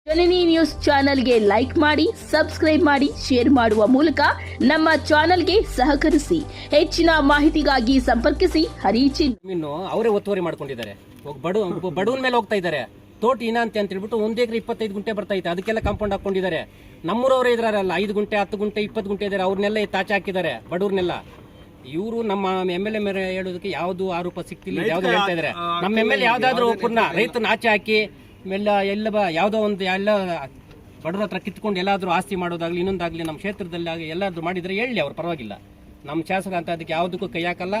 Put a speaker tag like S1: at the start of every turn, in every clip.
S1: ಜನನಿ news ಚಾನೆಲ್ಗೆ like ಮಾಡಿ, subscribe ಮಾಡಿ, ಶೇರ್ ಮಾಡುವ ಮೂಲಕ ನಮ್ಮ ಚಾನೆಲ್ಗೆ ಸಹಕರಿಸಿ. ಹೆಚ್ಚಿನ ಮಾಹಿತಿಗಾಗಿ ಸಂಪರ್ಕಿಸಿ ಹರೀಚಿ.
S2: ಇನ್ನು ಅವರೇ ಒತ್ತುವರಿ ಮಾಡ್ಕೊಂಡಿದ್ದಾರೆ. ಬಡವನ ಮೇಲೆ ಹೋಗ್ತಾ ಇದ್ದಾರೆ. ತೋಟ ಇನಾಂತಿ ಅಂತ ಹೇಳ್ಬಿಟ್ಟು 1 ಎಕರೆ 25 ಗುಂಟೆ ಬರ್ತಾ ಇತ್ತು. ಅದಕ್ಕೆಲ್ಲ ಕಾಂಪೌಂಡ್ ಹಾಕೊಂಡಿದ್ದಾರೆ. ನಮ್ಮೂರವರೇ ಇದ್ರಾರಲ್ಲ 5 ಗುಂಟೆ 10 ಗುಂಟೆ 20 ಗುಂಟೆ ಇದ್ದಾರೆ. ಅವ್ರನ್ನೆಲ್ಲ ತಾಚೆ ಹಾಕಿದ್ದಾರೆ ಬಡವ್ರನ್ನೆಲ್ಲ. ಇವರು ನಮ್ಮ MLA ಮೇಲೆ ಹೇಳೋದಕ್ಕೆ ಯಾವ್ದು ಆರೋಪ ಸಿಕ್ತಿಲ್ಲ, ಯಾವ್ದು ಹೇಳ್ತಾ ಇದಾರೆ. ನಮ್ಮ MLA ಯಾವ್ದಾದ್ರು ಒಬ್ಬರನ್ನ ರೈತನ ಆಚೆ ಹಾಕಿ ಎಲ್ಲ ಯಾವುದೋ ಒಂದು ಎಲ್ಲ ಬಡವ್ರ ಹತ್ರ ಕಿತ್ಕೊಂಡು ಎಲ್ಲಾದ್ರೂ ಆಸ್ತಿ ಮಾಡೋದಾಗ್ಲಿ ಇನ್ನೊಂದಾಗ್ಲಿ ನಮ್ಮ ಕ್ಷೇತ್ರದಲ್ಲಿ ಎಲ್ಲಾದ್ರೂ ಮಾಡಿದ್ರೆ ಹೇಳಿ, ಅವ್ರು ಪರವಾಗಿಲ್ಲ. ನಮ್ಮ ಶಾಸಕ ಅಂತ ಅದಕ್ಕೆ ಯಾವುದಕ್ಕೂ ಕೈ ಹಾಕಲ್ಲ.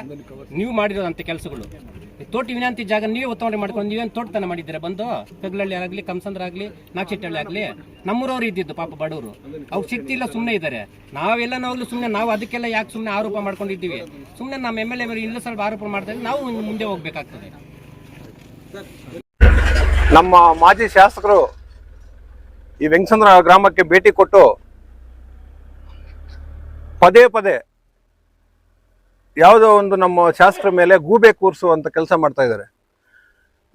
S2: ನೀವು ಮಾಡಿರೋದಂತ ಕೆಲಸಗಳು ತೋಟ ವಿನಾಂತಿ ಜಾಗ ನೀವೇ ಒತ್ತುವರಿ ಮಾಡ್ಕೊಂಡು ನೀವೇನು ತೋಟತನ ಮಾಡಿದ್ದೀರಾ? ಬಂದು ಕಗ್ಲಳ್ಳಿ ಆಗಲಿ, ಕಮಸಂದ್ರ ಆಗಲಿ, ನಾಗಶೆಟ್ಟಹಳ್ಳಿ ಆಗಲಿ ನಮ್ಮೂರವ್ರು ಇದ್ದಿದ್ದು ಪಾಪ ಬಡವರು. ಅವ್ರು ಶಕ್ತಿ ಇಲ್ಲ, ಸುಮ್ಮನೆ ಇದ್ದಾರೆ. ನಾವೆಲ್ಲ ನಾವಾಗಲೂ ಸುಮ್ಮನೆ ನಾವು ಅದಕ್ಕೆಲ್ಲ ಯಾಕೆ ಸುಮ್ಮನೆ ಆರೋಪ ಮಾಡ್ಕೊಂಡಿದ್ದೀವಿ? ಸುಮ್ಮನೆ ನಮ್ಮ MLA ಮೇಲೆ ಇಲ್ಲ ಸ್ವಲ್ಪ ಆರೋಪ ಮಾಡ್ತಾ ಇದ್ರೆ ನಾವು ಮುಂದೆ ಹೋಗ್ಬೇಕಾಗ್ತದೆ.
S3: ನಮ್ಮ ಮಾಜಿ ಶಾಸಕರು ಈ ವೆಂಕಸಂದ್ರ ಗ್ರಾಮಕ್ಕೆ ಭೇಟಿ ಕೊಟ್ಟು ಪದೇ ಪದೇ ಯಾವುದೋ ಒಂದು ನಮ್ಮ ಶಾಸಕರ ಮೇಲೆ ಗೂಬೆ ಕೂರಿಸುವಂತ ಕೆಲಸ ಮಾಡ್ತಾ ಇದ್ದಾರೆ.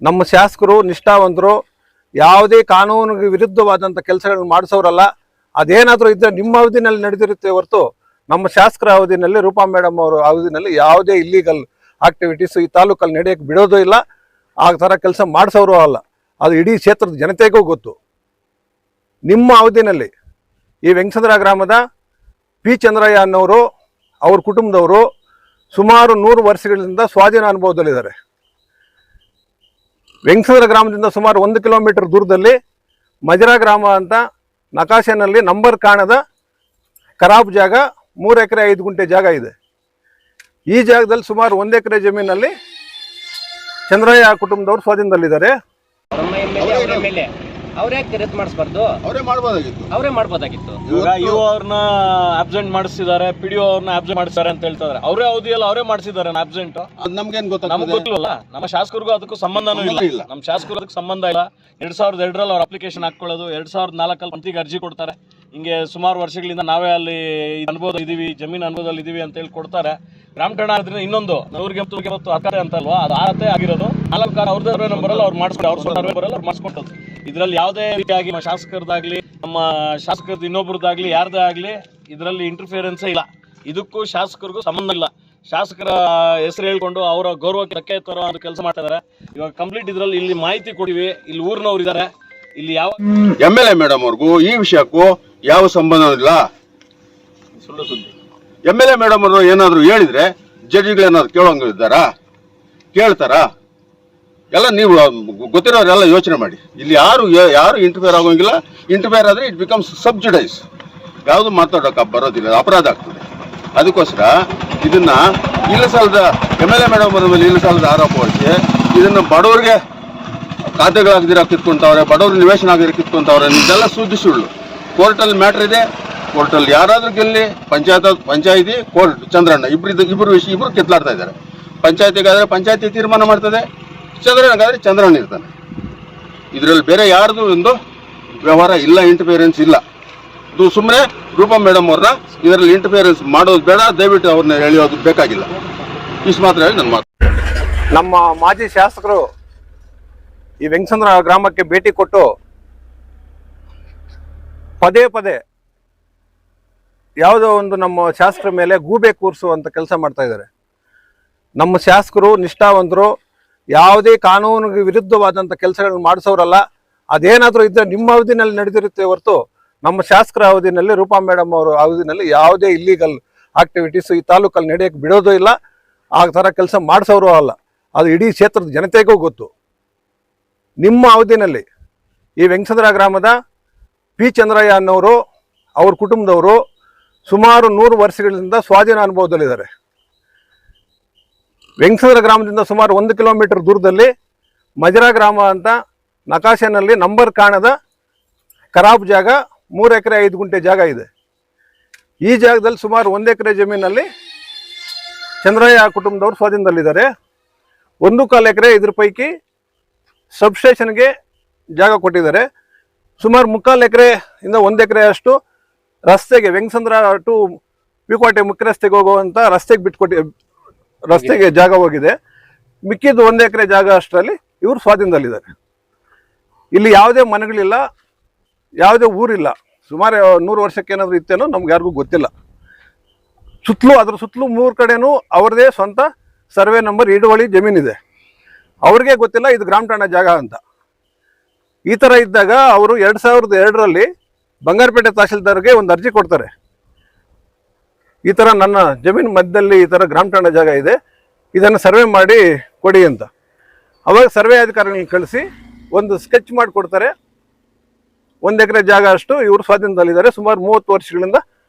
S3: ನಮ್ಮ ಶಾಸಕರು ನಿಷ್ಠಾವಂತರು, ಯಾವುದೇ ಕಾನೂನಿಗೆ ವಿರುದ್ಧವಾದಂಥ ಕೆಲಸಗಳನ್ನು ಮಾಡಿಸೋರಲ್ಲ. ಅದೇನಾದರೂ ಇದ್ದರೆ ನಿಮ್ಮ ಅವಧಿನಲ್ಲಿ ನಡೆದಿರುತ್ತೆ ಹೊರತು ನಮ್ಮ ಶಾಸಕರ ಅವಧಿನಲ್ಲಿ, ರೂಪಾ ಮೇಡಮ್ ಅವರ ಅವಧಿನಲ್ಲಿ ಯಾವುದೇ ಇಲ್ಲೀಗಲ್ ಆಕ್ಟಿವಿಟೀಸ್ ಈ ತಾಲೂಕಲ್ಲಿ ನಡೆಯೋಕ್ಕೆ ಬಿಡೋದು ಇಲ್ಲ. ಆ ಥರ ಕೆಲಸ ಮಾಡಿಸೋರು ಅಲ್ಲ. ಅದು ಇಡೀ ಕ್ಷೇತ್ರದ ಜನತೆಗೂ ಗೊತ್ತು. ನಿಮ್ಮ ಅವಧಿನಲ್ಲಿ ಈ ವೆಂಕಸಂದ್ರ ಗ್ರಾಮದ ಪಿ ಚಂದ್ರಯ್ಯ ಅನ್ನೋರು, ಅವ್ರ ಕುಟುಂಬದವರು ಸುಮಾರು 100 ವರ್ಷಗಳಿಂದ ಸ್ವಾಧೀನ ಅನುಭವದಲ್ಲಿದ್ದಾರೆ. ವೆಂಕಸಂದ್ರ ಗ್ರಾಮದಿಂದ ಸುಮಾರು 1 ಕಿಲೋಮೀಟರ್ ದೂರದಲ್ಲಿ ಮಜರಾ ಗ್ರಾಮ ಅಂತ ನಕಾಶೆನಲ್ಲಿ ನಂಬರ್ ಕಾಣದ ಖರಾಬ್ ಜಾಗ, 3 ಎಕರೆ 5 ಗುಂಟೆ ಜಾಗ ಇದೆ. ಈ ಜಾಗದಲ್ಲಿ ಸುಮಾರು 1 ಎಕರೆ ಜಮೀನಲ್ಲಿ ಚಂದ್ರಯ್ಯ ಕುಟುಂಬದವರು ಸ್ವಾಧೀನದಲ್ಲಿದ್ದಾರೆ.
S2: ಅವರೇ ರದ್ದು ಮಾಡಿಸಬಾರ್ದು, ಅವರೇ ಮಾಡ್ಬೋದಾಗಿತ್ತು.
S4: ಇವಾಗ ಅವ್ರನ್ನ ಅಬ್ಸೆಂಟ್ ಮಾಡಿಸಿದ್ದಾರೆ, PDO ಅವ್ರನ್ನ ಅಬ್ಸೆಂಟ್ ಮಾಡಿಸಿದ್ದಾರೆ ಅಂತ ಹೇಳ್ತಾರೆ. ಅವರೇ ಅವಧಿಯಲ್ಲಿ ಅವರೇ ಮಾಡಿಸಿದ್ದಾರೆ ಅಬ್ಸೆಂಟ್. ನಮ್ಗೇನ್ ಗೊತ್ತ, ನಮ್ಗೆ ಗೊತ್ತಿಲ್ಲ. ನಮ್ಮ ಶಾಸಕರಿಗೂ ಅದಕ್ಕೂ ಸಂಬಂಧನೂ ಇಲ್ಲ. ನಮ್ಮ ಶಾಸಕರು ಅದಕ್ಕೆ ಸಂಬಂಧ ಇಲ್ಲ. 2002ರಲ್ಲಿ ಅವ್ರ ಅಪ್ಲಿಕೇಶನ್ ಹಾಕೊಳ್ಳೋದು, 2004ರಲ್ಲಿ ಮಂತ್ರಿಗೆ ಅರ್ಜಿ ಕೊಡ್ತಾರೆ. ಹಿಂಗೆ ಸುಮಾರು ವರ್ಷಗಳಿಂದ ನಾವೇ ಅಲ್ಲಿ ಅನುಭವ ಇದೀವಿ, ಜಮೀನು ಅನುಭವದಲ್ಲಿ ಇದೀವಿ ಅಂತ ಹೇಳಿ ಕೊಡ್ತಾರೆ. ಗ್ರಾಮಠಾಣ ಆದ್ರಿಂದ ಇನ್ನೊಂದು 100 ಅಕ್ಕರೆ ಅಂತಲ್ವಾ, ಅದು ಆರತೆ ಆಗಿರೋದು. 4 ಅವ್ರದೇ ನಂಬರಲ್ಲ ಅವ್ರು ಮಾಡಿಸ್ಕೊಂಡು, ಅವ್ರ ಸರ್ವೆ ಬರಲ್ಲ ಅವ್ರು ಮಾಡಿಸ್ಕೊಟ್ಟದ್ದು. ಇದರಲ್ಲಿ ಯಾವುದೇ ರೀತಿಯಾಗಿ ನಮ್ಮ ಶಾಸಕರದಾಗ್ಲಿ, ನಮ್ಮ ಶಾಸಕರದ್ದು ಇನ್ನೊಬ್ರದ್ದಾಗ್ಲಿ, ಯಾರ್ದೇ ಆಗ್ಲಿ ಇದರಲ್ಲಿ ಇಂಟರ್ಫಿಯರೆನ್ಸೇ ಇಲ್ಲ. ಇದಕ್ಕೂ ಶಾಸಕರಿಗೂ ಸಂಬಂಧ ಇಲ್ಲ. ಶಾಸಕರ ಹೆಸರು ಹೇಳ್ಕೊಂಡು ಅವರ ಗೌರವಕ್ಕೆ ಧಕ್ಕೆ ತರೋ ಅದು ಕೆಲಸ ಮಾಡ್ತಾ ಇದ್ದಾರೆ. ಇವಾಗ ಕಂಪ್ಲೀಟ್ ಇದರಲ್ಲಿ ಇಲ್ಲಿ ಮಾಹಿತಿ ಕೊಟ್ಟಿವಿ. ಇಲ್ಲಿ ಊರಿನವ್ರು ಇದ್ದಾರೆ. ಇಲ್ಲಿ ಯಾವ
S5: MLA ಮೇಡಮ್ ಅವ್ರಿಗೂ ಈ ವಿಷಯಕ್ಕೂ ಯಾವ ಸಂಬಂಧ ಇಲ್ಲ.
S4: ಸುಳ್ಳು ಸುದ್ದಿ.
S5: MLA ಮೇಡಮ್ ಅವರು ಏನಾದ್ರು ಹೇಳಿದ್ರೆ ಜಡ್ಜಿಗಳೇನಾದ್ರು ಕೇಳೋಂಗಿದ್ದಾರಾ? ಕೇಳ್ತಾರಾ? ಎಲ್ಲ ನೀವು ಗೊತ್ತಿರೋರೆಲ್ಲ ಯೋಚನೆ ಮಾಡಿ. ಇಲ್ಲಿ ಯಾರು ಇಂಟರ್ಫಿಯರ್ ಆಗೋಂಗಿಲ್ಲ. ಇಂಟರ್ಫಿಯರ್ ಆದ್ರೆ ಇಟ್ ಬಿಕಮ್ಸ್ ಸಬ್ಸಿಡೈಸ್. ಯಾವುದು ಮಾತಾಡೋಕೆ ಬರೋದಿಲ್ಲ, ಅಪರಾಧ ಆಗ್ತದೆ. ಅದಕ್ಕೋಸ್ಕರ ಇದನ್ನ ಇಲ್ಲಸಲ್ಲದ MLA ಮೇಡಮ್ ಅವರ ಮೇಲೆ ಇಲ್ಲಸಲ್ಲದ ಆರೋಪ ಹೊರಿಸಿ ಇದನ್ನ ಬಡವರಿಗೆ ಖಾತೆಗಳಾಗದಿರ ಕಿತ್ಕೊಂತವ್ರೆ, ಬಡವರು ನಿವೇಶನ ಆಗಿರೋ ಕಿತ್ಕೊಂತವ್ರೆ. ಇದೆಲ್ಲ ಸುಳ್ಳು. ಕೋರ್ಟಲ್ಲಿ ಮ್ಯಾಟ್ರ್ ಇದೆ. ಕೋರ್ಟಲ್ಲಿ ಯಾರಾದ್ರೂ ಗೆಲ್ಲಿ, ಪಂಚಾಯತಿ ಕೋರ್ಟ್ ಚಂದ್ರಣ್ಣ ಇಬ್ರು ಕಿತ್ಲಾಡ್ತಾ ಇದ್ದಾರೆ. ಪಂಚಾಯತಿಗಾದ್ರೆ ಪಂಚಾಯತಿ ತೀರ್ಮಾನ ಮಾಡ್ತದೆ, ಚಂದ್ರಣ್ಣಗಾದ್ರೆ ಚಂದ್ರಣ್ಣ ಇರ್ತಾನೆ. ಇದರಲ್ಲಿ ಬೇರೆ ಯಾರ್ದು ಒಂದು ವ್ಯವಹಾರ ಇಲ್ಲ, ಇಂಟರ್ಫಿಯರೆನ್ಸ್ ಇಲ್ಲ. ಇದು ಸುಮ್ಮನೆ ರೂಪಾ ಮೇಡಮ್ ಅವ್ರನ್ನ ಇದರಲ್ಲಿ ಇಂಟರ್ಫಿಯರೆನ್ಸ್ ಮಾಡೋದು ಬೇಡ, ದಯವಿಟ್ಟು ಅವ್ರನ್ನ ಎಳೆಯೋದು ಬೇಕಾಗಿಲ್ಲ. ಇಷ್ಟು ಮಾತ್ರ ಹೇಳಿ ನನ್ನ ಮಾತು.
S3: ನಮ್ಮ ಮಾಜಿ ಶಾಸಕರು ಈ ವೆಂಕಸಂದ್ರ ಗ್ರಾಮಕ್ಕೆ ಭೇಟಿ ಕೊಟ್ಟು ಪದೇ ಪದೇ ಯಾವುದೋ ಒಂದು ನಮ್ಮ ಶಾಸಕರ ಮೇಲೆ ಗೂಬೆ ಕೂರಿಸುವಂತ ಕೆಲಸ ಮಾಡ್ತಾ ಇದ್ದಾರೆ. ನಮ್ಮ ಶಾಸಕರು ನಿಷ್ಠಾವಂತರು, ಯಾವುದೇ ಕಾನೂನಿಗೆ ವಿರುದ್ಧವಾದಂಥ ಕೆಲಸಗಳನ್ನು ಮಾಡಿಸೋರಲ್ಲ. ಅದೇನಾದರೂ ಇದ್ದರೆ ನಿಮ್ಮ ಅವಧಿನಲ್ಲಿ ನಡೆದಿರುತ್ತೆ ಹೊರತು ನಮ್ಮ ಶಾಸಕರ ಅವಧಿನಲ್ಲಿ, ರೂಪಾ ಮೇಡಮ್ ಅವರ ಅವಧಿನಲ್ಲಿ ಯಾವುದೇ ಇಲ್ಲೀಗಲ್ ಆಕ್ಟಿವಿಟೀಸ್ ಈ ತಾಲೂಕಲ್ಲಿ ನಡೆಯೋಕ್ಕೆ ಬಿಡೋದು ಇಲ್ಲ. ಆ ಥರ ಕೆಲಸ ಮಾಡಿಸೋರು ಅಲ್ಲ. ಅದು ಇಡೀ ಕ್ಷೇತ್ರದ ಜನತೆಗೂ ಗೊತ್ತು. ನಿಮ್ಮ ಅವಧಿನಲ್ಲಿ ಈ ವೆಂಕಸಂದ್ರ ಗ್ರಾಮದ ಪಿ ಚಂದ್ರಯ್ಯ ಅನ್ನೋರು, ಅವ್ರ ಕುಟುಂಬದವರು ಸುಮಾರು 100 ವರ್ಷಗಳಿಂದ ಸ್ವಾಧೀನ ಅನುಭವದಲ್ಲಿದ್ದಾರೆ. ವೆಂಕಸಂದ್ರ ಗ್ರಾಮದಿಂದ ಸುಮಾರು 1 ಕಿಲೋಮೀಟರ್ ದೂರದಲ್ಲಿ ಮಜರಾ ಗ್ರಾಮ ಅಂತ ನಕಾಶೆನಲ್ಲಿ ನಂಬರ್ ಕಾಣದ ಖರಾಬ್ ಜಾಗ, 3 ಎಕರೆ 5 ಗುಂಟೆ ಜಾಗ ಇದೆ. ಈ ಜಾಗದಲ್ಲಿ ಸುಮಾರು 1 ಎಕರೆ ಜಮೀನಲ್ಲಿ ಚಂದ್ರಯ್ಯ ಕುಟುಂಬದವರು ಸ್ವಾಧೀನದಲ್ಲಿದ್ದಾರೆ. 1.25 ಎಕರೆ ಇದ್ರ ಪೈಕಿ ಸಬ್ಸ್ಟೇಷನ್ಗೆ ಜಾಗ ಕೊಟ್ಟಿದ್ದಾರೆ. ಸುಮಾರು 3/4 ಎಕರೆ ಇಂದ 1 ಎಕರೆ ಅಷ್ಟು ರಸ್ತೆಗೆ, ವೆಂಕಸಂದ್ರ ಟು ವಿಕೋಟೆ ಮುಖ್ಯ ರಸ್ತೆಗೆ ಹೋಗುವಂಥ ರಸ್ತೆಗೆ ಜಾಗ ಹೋಗಿದೆ. ಮಿಕ್ಕಿದ್ದು 1 ಎಕರೆ ಜಾಗ ಅಷ್ಟರಲ್ಲಿ ಇವರು ಸ್ವಾಧೀನದಲ್ಲಿದ್ದಾರೆ. ಇಲ್ಲಿ ಯಾವುದೇ ಮನೆಗಳಿಲ್ಲ. ಯಾವುದೇ ಊರಿಲ್ಲ. ಸುಮಾರು 100 ವರ್ಷಕ್ಕೆ ಏನಾದರೂ ಇತ್ತೇನೋ ನಮ್ಗೆ ಯಾರಿಗೂ ಗೊತ್ತಿಲ್ಲ. ಸುತ್ತಲೂ ಅದ್ರ ಸುತ್ತಲೂ 3 ಕಡೆನೂ ಅವ್ರದೇ ಸ್ವಂತ ಸರ್ವೆ ನಂಬರ್ ಹಿಡುವಳಿ ಜಮೀನಿದೆ. ಅವ್ರಿಗೆ ಗೊತ್ತಿಲ್ಲ ಇದು ಗ್ರಾಮ ಠಾಣಾ ಜಾಗ ಅಂತ. ಈ ಥರ ಇದ್ದಾಗ ಅವರು 2002ರಲ್ಲಿ ಬಂಗಾರಪೇಟೆ ತಹಶೀಲ್ದಾರ್ಗೆ ಒಂದು ಅರ್ಜಿ ಕೊಡ್ತಾರೆ. ಈ ಥರ ನನ್ನ ಜಮೀನು ಮಧ್ಯದಲ್ಲಿ ಈ ಥರ ಗ್ರಾಮ ಠಾಣಾ ಜಾಗ ಇದೆ, ಇದನ್ನು ಸರ್ವೆ ಮಾಡಿ ಕೊಡಿ ಅಂತ. ಅವಾಗ ಸರ್ವೆ ಅಧಿಕಾರಿಗಳನ್ನ ಕಳಿಸಿ ಒಂದು ಸ್ಕೆಚ್ ಮಾಡಿ ಕೊಡ್ತಾರೆ. 1 ಎಕರೆ ಜಾಗ ಅಷ್ಟು ಇವರು ಸ್ವಾಧೀನದಲ್ಲಿದ್ದಾರೆ. ಸುಮಾರು 30 ವರ್ಷಗಳಿಂದ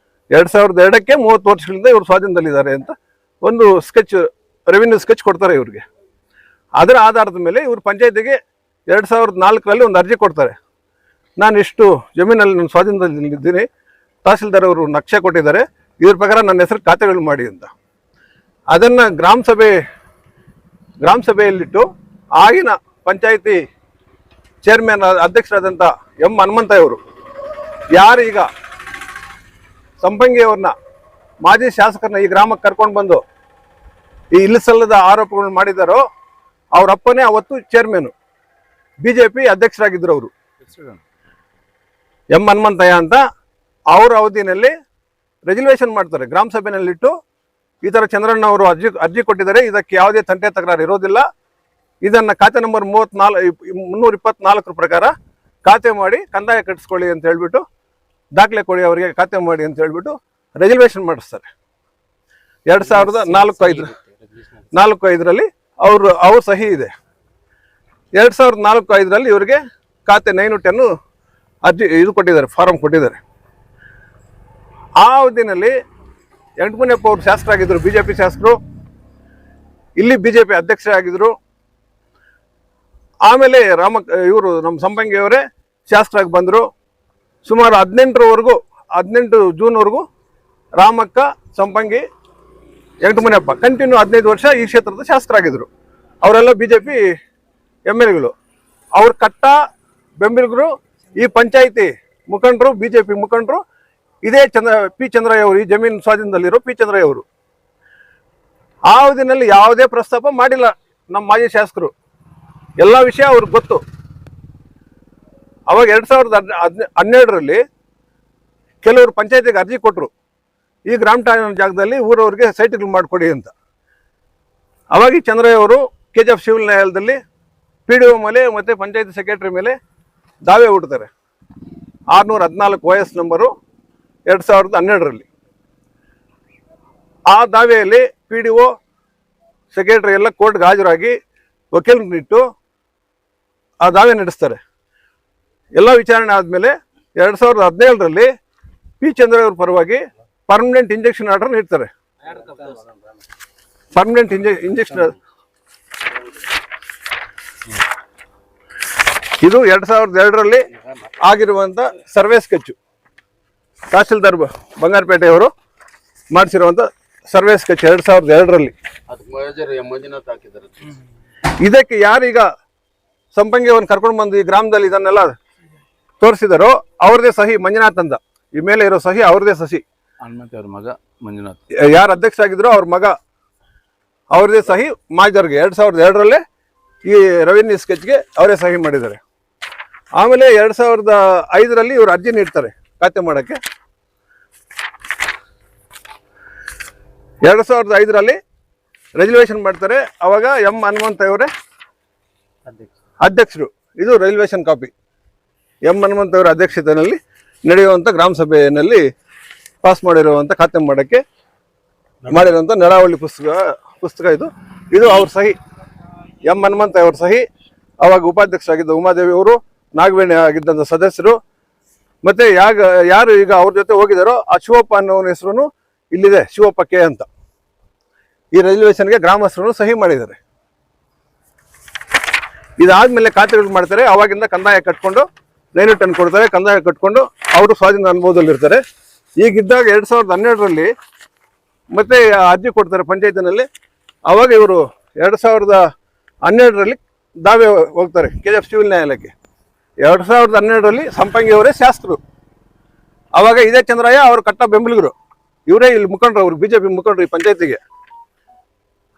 S3: 2002ಕ್ಕೆ 30 ವರ್ಷಗಳಿಂದ ಇವರು ಸ್ವಾಧೀನದಲ್ಲಿದ್ದಾರೆ ಅಂತ ಒಂದು ಸ್ಕೆಚ್, ರೆವಿನ್ಯೂ ಸ್ಕೆಚ್ ಕೊಡ್ತಾರೆ ಇವ್ರಿಗೆ. ಅದರ ಆಧಾರದ ಮೇಲೆ ಇವರು ಪಂಚಾಯತಿಗೆ 2004ರಲ್ಲಿ ಒಂದು ಅರ್ಜಿ ಕೊಡ್ತಾರೆ. ನಾನು ಇಷ್ಟು ಜಮೀನಲ್ಲಿ ನನ್ನ ಸ್ವಾಧೀನದಲ್ಲಿದ್ದೀನಿ, ತಹಸೀಲ್ದಾರ್ ಅವರು ನಕ್ಷೆ ಕೊಟ್ಟಿದ್ದಾರೆ, ಇದ್ರ ಪ್ರಕಾರ ನನ್ನ ಹೆಸರು ಖಾತೆಗಳು ಮಾಡಿ ಅಂತ. ಅದನ್ನು ಗ್ರಾಮ ಸಭೆಯಲ್ಲಿಟ್ಟು ಆಗಿನ ಪಂಚಾಯಿತಿ ಚೇರ್ಮನ್ ಅಧ್ಯಕ್ಷರಾದಂಥ ಎಂ ಹನುಮಂತಯ್ಯವರು, ಯಾರು ಈಗ ಸಂಪಂಗಿಯವ್ರನ್ನ ಮಾಜಿ ಶಾಸಕರನ್ನ ಈ ಗ್ರಾಮಕ್ಕೆ ಕರ್ಕೊಂಡು ಬಂದು ಈ ಇಲ್ಲಸಲ್ಲದ ಆರೋಪಗಳನ್ನ ಮಾಡಿದಾರೋ ಅವರಪ್ಪನೇ ಅವತ್ತು ಚೇರ್ಮನು, ಬಿಜೆಪಿ ಅಧ್ಯಕ್ಷರಾಗಿದ್ದರು ಅವರು, ಎಂ ಹನುಮಂತಯ್ಯ ಅಂತ. ಅವರ ಅವಧಿನಲ್ಲಿ ರೆಜಲ್ಯೂಷನ್ ಮಾಡ್ತಾರೆ ಗ್ರಾಮ ಸಭೆಯಲ್ಲಿಟ್ಟು, ಈ ಥರ ಚಂದ್ರಣ್ಣ ಅವರು ಅರ್ಜಿ ಕೊಟ್ಟಿದ್ದಾರೆ, ಇದಕ್ಕೆ ಯಾವುದೇ ತಂಟೆ ತಕರಾರು ಇರೋದಿಲ್ಲ, ಇದನ್ನು ಖಾತೆ ನಂಬರ್ 324 ಪ್ರಕಾರ ಖಾತೆ ಮಾಡಿ ಕಂದಾಯ ಕಟ್ಟಿಸ್ಕೊಳ್ಳಿ ಅಂತ ಹೇಳ್ಬಿಟ್ಟು, ದಾಖಲೆ ಕೊಡಿ ಅವರಿಗೆ ಖಾತೆ ಮಾಡಿ ಅಂತ ಹೇಳ್ಬಿಟ್ಟು ರೆಜಲ್ಯೂಷನ್ ಮಾಡಿಸ್ತಾರೆ. 2004-05ರಲ್ಲಿ ಅವ್ರ ಸಹಿ ಇದೆ. 2004-05ರಲ್ಲಿ ಇವರಿಗೆ ಖಾತೆ 9/10 ಅರ್ಜಿ ಇದು ಕೊಟ್ಟಿದ್ದಾರೆ, ಫಾರಂ ಕೊಟ್ಟಿದ್ದಾರೆ. ಆ ಅವಧಿನಲ್ಲಿ ಎಂಟಮುನಿಯಪ್ಪ ಅವರು ಶಾಸಕರಾಗಿದ್ದರು, ಬಿಜೆಪಿ ಶಾಸಕರು, ಇಲ್ಲಿ ಬಿಜೆಪಿ ಅಧ್ಯಕ್ಷರಾಗಿದ್ದರು. ಆಮೇಲೆ ಇವರು ನಮ್ಮ ಸಂಪಂಗಿಯವರೇ ಶಾಸಕರಾಗಿ ಬಂದರು. ಸುಮಾರು 18 ಜೂನ್ವರೆಗೂ ರಾಮಕ್ಕ, ಸಂಪಂಗಿ, ಎಂಟಮುನಿಯಪ್ಪ ಕಂಟಿನ್ಯೂ 15 ವರ್ಷ ಈ ಕ್ಷೇತ್ರದ ಶಾಸಕರಾಗಿದ್ದರು. ಅವರೆಲ್ಲ ಬಿಜೆಪಿ MLAಗಳು. ಅವ್ರ ಕಟ್ಟ ಬೆಂಬಲಿಗರು ಈ ಪಂಚಾಯಿತಿ ಮುಖಂಡರು, ಬಿಜೆಪಿ ಮುಖಂಡರು ಇದೇ ಪಿ ಚಂದ್ರಯ್ಯ ಅವರು, ಈ ಜಮೀನು ಸ್ವಾಧೀನದಲ್ಲಿರೋ ಪಿ ಚಂದ್ರಯ್ಯ ಅವರು. ಆ ಅವಧಿನಲ್ಲಿ ಯಾವುದೇ ಪ್ರಸ್ತಾಪ ಮಾಡಿಲ್ಲ ನಮ್ಮ ಮಾಜಿ ಶಾಸಕರು. ಎಲ್ಲ ವಿಷಯ ಅವ್ರಿಗೆ ಗೊತ್ತು. ಅವಾಗ 2012ರಲ್ಲಿ ಕೆಲವರು ಪಂಚಾಯತಿಗೆ ಅರ್ಜಿ ಕೊಟ್ಟರು, ಈ ಗ್ರಾಮ ಠಾಣಾ ಜಾಗದಲ್ಲಿ ಊರವ್ರಿಗೆ ಸೈಟ್ಗಳು ಮಾಡಿಕೊಡಿ ಅಂತ. ಅವಾಗ ಈ ಚಂದ್ರಯ್ಯ ಅವರು KGF ಸಿವಿಲ್ ನ್ಯಾಯಾಲಯದಲ್ಲಿ PDO ಮೇಲೆ ಮತ್ತು ಪಂಚಾಯತಿ ಸೆಕ್ರೆಟರಿ ಮೇಲೆ ದಾವೆ ಹೂಡ್ತಾರೆ. 614 OS ನಂಬರು 2012ರಲ್ಲಿ. ಆ ದಾವೆಯಲ್ಲಿ PDO ಸೆಕ್ರೆಟರಿ ಎಲ್ಲ ಕೋರ್ಟ್ಗೆ ಹಾಜರಾಗಿ ವಕೀಲರನ್ನಿಟ್ಟು ಆ ದಾವೆ ನಡೆಸ್ತಾರೆ. ಎಲ್ಲ ವಿಚಾರಣೆ ಆದಮೇಲೆ 2017ರಲ್ಲಿ ಪಿ ಚಂದ್ರಯ್ಯ ಅವ್ರ ಪರವಾಗಿ ಪರ್ಮನೆಂಟ್ ಇಂಜೆಕ್ಷನ್ ಆರ್ಡರ್ ನೀಡ್ತಾರೆ. ಪರ್ಮನೆಂಟ್ ಇಂಜೆಕ್ಷನ್ ಇದು 2002ರಲ್ಲಿ ಆಗಿರುವಂಥ ಸರ್ವೆ ಸ್ಕೆಚ್ಚು. ತಹಸೀಲ್ದಾರ್ ಬಂಗಾರಪೇಟೆಯವರು ಮಾಡಿಸಿರುವಂಥ ಸರ್ವೆ ಸ್ಕೆಚ್ 2002ರಲ್ಲಿ. ಇದಕ್ಕೆ ಯಾರೀಗ ಸಂಪಂಗಿಯವ್ರನ್ನ ಕರ್ಕೊಂಡು ಬಂದು ಈ ಗ್ರಾಮದಲ್ಲಿ ಇದನ್ನೆಲ್ಲ ತೋರಿಸಿದಾರೋ ಅವ್ರದೇ ಸಹಿ, ಮಂಜುನಾಥ್ ಅಂತ. ಈ ಮೇಲೆ ಇರೋ ಸಹಿ ಅವ್ರದೇ ಸಹಿ.
S6: ಹನುಮಂತ ಅವ್ರ ಮಗ ಮಂಜುನಾಥ್,
S3: ಯಾರು ಅಧ್ಯಕ್ಷರಾಗಿದ್ರು ಅವ್ರ ಮಗ, ಅವ್ರದೇ ಸಹಿ. ಮಾಜರ್ಗೆ 2002ರಲ್ಲೇ ಈ ರೆವಿನ್ಯೂ ಸ್ಕೆಚ್ಗೆ ಅವರೇ ಸಹಿ ಮಾಡಿದ್ದಾರೆ. ಆಮೇಲೆ 2005ರಲ್ಲಿ ಇವರು ಅರ್ಜಿ ನೀಡ್ತಾರೆ ಖಾತೆ ಮಾಡೋಕ್ಕೆ. 2005ರಲ್ಲಿ ರೆಜಲ್ಯೂಷನ್ ಮಾಡ್ತಾರೆ. ಅವಾಗ ಎಂ ಹನುಮಂತಯ್ಯವರೇ ಅಧ್ಯಕ್ಷರು. ಇದು ರೆಜಲ್ಯೂಷನ್ ಕಾಪಿ. ಎಂ ಹನುಮಂತಯ್ಯವರ ಅಧ್ಯಕ್ಷತೆಯಲ್ಲಿ ನಡೆಯುವಂಥ ಗ್ರಾಮ ಸಭೆಯಲ್ಲಿ ಪಾಸ್ ಮಾಡಿರುವಂಥ ಖಾತೆ ಮಾಡೋಕ್ಕೆ ಮಾಡಿರುವಂಥ ನಡಾವಳಿ ಪುಸ್ತಕ ಇದು. ಇದು ಅವ್ರ ಸಹಿ, ಎಂ ಹನುಮಂತಯ್ಯವ್ರ ಸಹಿ. ಅವಾಗ ಉಪಾಧ್ಯಕ್ಷರಾಗಿದ್ದ ಉಮಾದೇವಿ ಅವರು, ನಾಗವೇಣಿ ಆಗಿದ್ದಂಥ ಸದಸ್ಯರು, ಮತ್ತು ಯಾರು ಈಗ ಅವ್ರ ಜೊತೆ ಹೋಗಿದ್ದಾರೋ ಆ ಶಿವಪ್ಪ ಅನ್ನೋನ ಹೆಸರು ಇಲ್ಲಿದೆ, ಶಿವಪ್ಪ ಕೆ ಅಂತ. ಈ ರೆಜಲ್ಯೂಷನ್ಗೆ ಗ್ರಾಮಸ್ಥರು ಸಹಿ ಮಾಡಿದ್ದಾರೆ. ಇದಾದ್ಮೇಲೆ ಖಾತೆಗಳು ಮಾಡ್ತಾರೆ. ಅವಾಗಿಂದ ಕಂದಾಯ ಕಟ್ಕೊಂಡು 9/10 ಕೊಡ್ತಾರೆ. ಕಂದಾಯ ಕಟ್ಕೊಂಡು ಅವರು ಸ್ವಾಧೀನ ಅನುಭವದಲ್ಲಿರ್ತಾರೆ. ಈಗಿದ್ದಾಗ 2012ರಲ್ಲಿ ಮತ್ತೆ ಅರ್ಜಿ ಕೊಡ್ತಾರೆ ಪಂಚಾಯತಿನಲ್ಲಿ. ಅವಾಗ ಇವರು 2012ರಲ್ಲಿ ದಾವೆ ಹೋಗ್ತಾರೆ KGF ಸಿವಿಲ್ ನ್ಯಾಯಾಲಯಕ್ಕೆ. 2012ರಲ್ಲಿ ಸಂಪಂಗಿಯವರೇ ಶಾಸಕರು. ಅವಾಗ ಇದೇ ಚಂದ್ರಯ್ಯ ಅವರು ಕಟ್ಟ ಬೆಂಬಲಿಗರು, ಇವರೇ ಇಲ್ಲಿ ಮುಖಂಡರು, ಅವರು ಬಿಜೆಪಿ ಮುಖಂಡರು ಈ ಪಂಚಾಯತಿಗೆ.